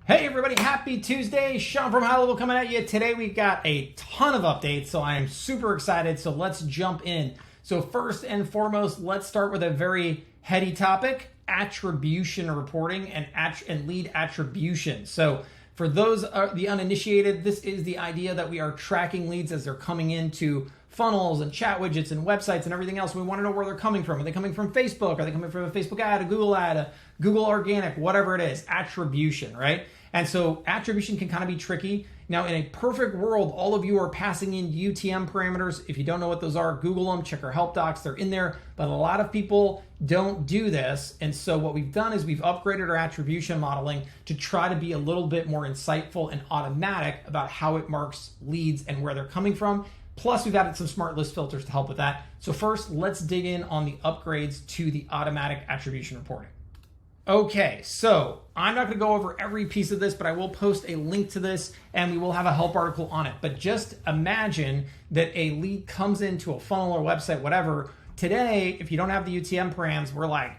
Hey everybody, happy Tuesday. Sean from High Level coming at you. Today we've got a ton of updates, so I am super excited. So let's jump in. So first and foremost, let's start with a very heady topic, attribution reporting and lead attribution. So for those the uninitiated, this is the idea that we are tracking leads as they're coming into funnels and chat widgets and websites and everything else. We want to know where they're coming from. Are they coming from Facebook? Are they coming from a Facebook ad, a Google ad, a Google organic, whatever it is, attribution, right? And so attribution can kind of be tricky. Now, in a perfect world, all of you are passing in UTM parameters. If you don't know what those are, Google them, check our help docs, they're in there. But a lot of people don't do this. And so what we've done is we've upgraded our attribution modeling to try to be a little bit more insightful and automatic about how it marks leads and where they're coming from. Plus, we've added some smart list filters to help with that. So first, let's dig in on the upgrades to the automatic attribution reporting. Okay, so I'm not going to go over every piece of this, but I will post a link to this and we will have a help article on it. But just imagine that a lead comes into a funnel or website, whatever. Today, if you don't have the UTM params, we're like,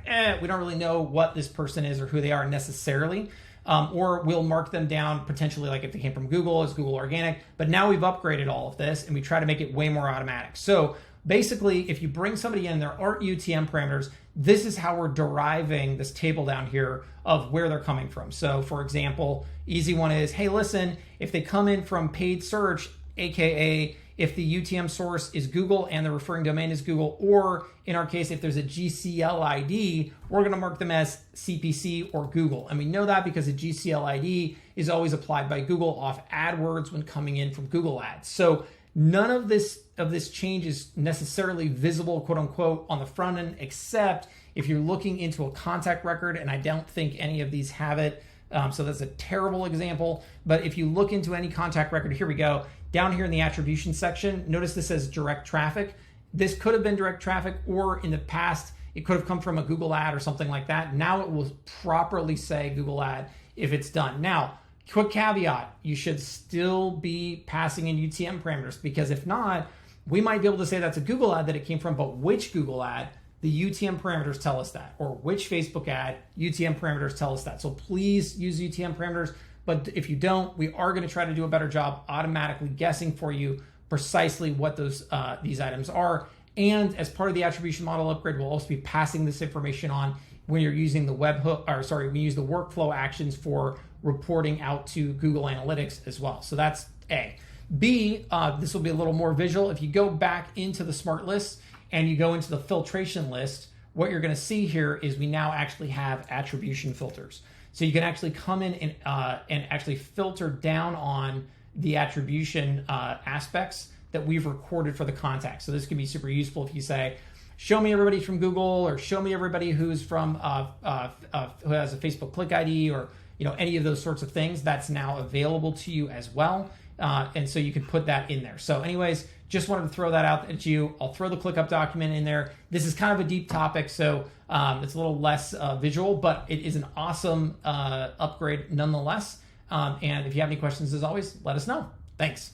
we don't really know what this person is or who they are necessarily. Or we'll mark them down potentially like if they came from Google as Google organic. But now we've upgraded all of this and we try to make it way more automatic. So basically, if you bring somebody in, there aren't UTM parameters, this is how we're deriving this table down here of where they're coming from. So for example, easy one is, hey, listen, if they come in from paid search, AKA if the UTM source is Google and the referring domain is Google, or in our case, if there's a GCL ID, we're gonna mark them as CPC or Google. And we know that because a GCL ID is always applied by Google off AdWords when coming in from Google Ads. So none of this change is necessarily visible, quote unquote, on the front end, except if you're looking into a contact record, and I don't think any of these have it. So that's a terrible example. But if you look into any contact record, here we go. Down here in the attribution section, notice this says direct traffic. This could have been direct traffic, or in the past, it could have come from a Google ad or something like that. Now it will properly say Google ad if it's done. Now, quick caveat, you should still be passing in UTM parameters, because if not, we might be able to say that's a Google ad that it came from, but which Google ad, the UTM parameters tell us that, or which Facebook ad, UTM parameters tell us that. So please use UTM parameters, but if you don't, we are gonna try to do a better job automatically guessing for you precisely what those these items are. And as part of the attribution model upgrade, we'll also be passing this information on when you're using the we use the workflow actions for reporting out to Google Analytics as well. So that's A. B, this will be a little more visual. If you go back into the smart lists and you go into the filtration list, what you're gonna see here is we now actually have attribution filters. So you can actually come in and actually filter down on the attribution aspects that we've recorded for the contact. So this can be super useful if you say, show me everybody from Google, or show me everybody who's from who has a Facebook click ID, or any of those sorts of things. That's now available to you as well, and so you can put that in there. So anyways, just wanted to throw that out at you. I'll throw the ClickUp document in there. This is kind of a deep topic, so it's a little less visual, but it is an awesome upgrade nonetheless. And if you have any questions, as always, let us know. Thanks.